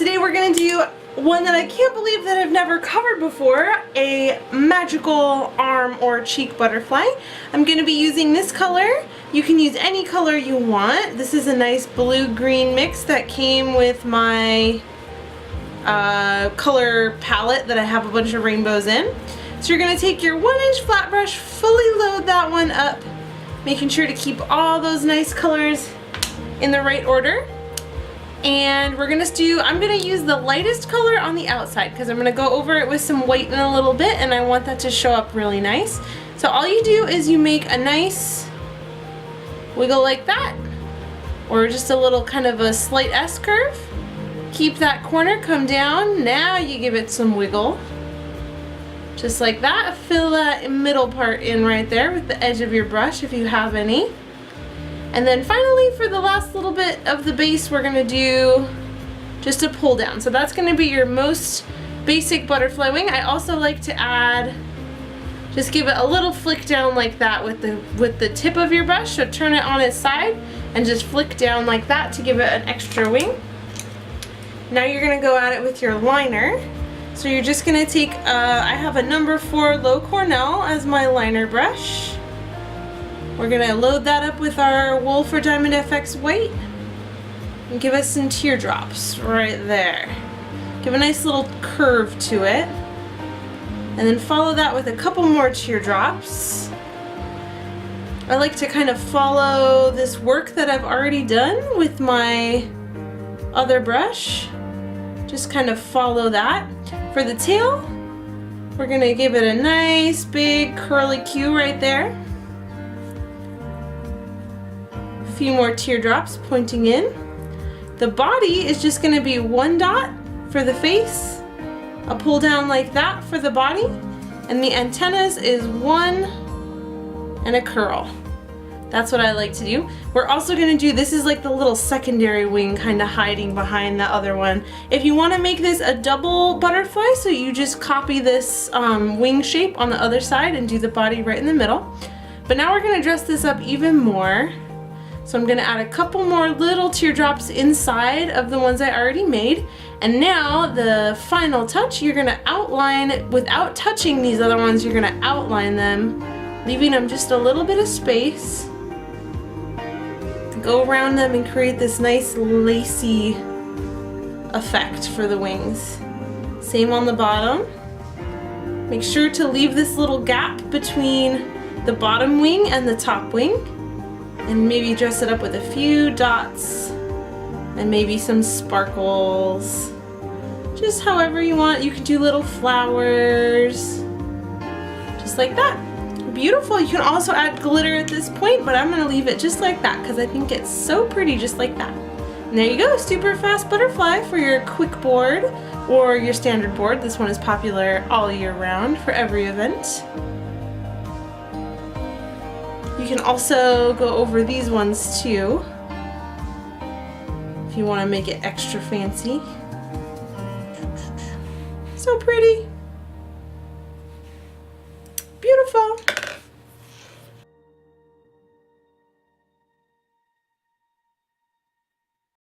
Today we're going to do one that I can't believe that I've never covered before, a magical arm or cheek butterfly. I'm going to be using this color. You can use any color you want. This is a nice blue-green mix that came with my color palette that I have a bunch of rainbows in. So you're going to take your 1-inch flat brush, fully load that one up, making sure to keep all those nice colors in the right order. And we're gonna I'm gonna use the lightest color on the outside because I'm gonna go over it with some white in a little bit, and I want that to show up really nice. So all you do is you make a nice wiggle like that, or just a little kind of a slight S curve. Keep that corner, come down. Now you give it some wiggle. Just like that. Fill that middle part in right there with the edge of your brush if you have any. And then finally, for the last little bit of the base, we're going to do just a pull down. So that's going to be your most basic butterfly wing. I also like to add, just give it a little flick down like that with the tip of your brush. So turn it on its side and just flick down like that to give it an extra wing. Now you're going to go at it with your liner. So you're just going to take, I have a number 4 Low Cornell as my liner brush. We're going to load that up with our Wolf or Diamond FX white and give us some teardrops right there. Give a nice little curve to it. And then follow that with a couple more teardrops. I like to kind of follow this work that I've already done with my other brush. Just kind of follow that. For the tail, we're going to give it a nice big curly Q right there. Few more teardrops pointing in. The body is just going to be 1 dot for the face, a pull down like that for the body, and the antennas is 1 and a curl. That's what I like to do. We're also going to do, this is like the little secondary wing kind of hiding behind the other one. If you want to make this a double butterfly, so you just copy this wing shape on the other side and do the body right in the middle. But now we're going to dress this up even more. So I'm going to add a couple more little teardrops inside of the ones I already made. And now the final touch, you're going to outline, without touching these other ones, you're going to outline them, leaving them just a little bit of space to go around them and create this nice lacy effect for the wings. Same on the bottom. Make sure to leave this little gap between the bottom wing and the top wing. And maybe dress it up with a few dots and maybe some sparkles. Just however you want. You can do little flowers. Just like that. Beautiful. You can also add glitter at this point, but I'm going to leave it just like that because I think it's so pretty just like that. And there you go. Super fast butterfly for your quick board or your standard board. This one is popular all year round for every event. You can also go over these ones too if you want to make it extra fancy. So pretty.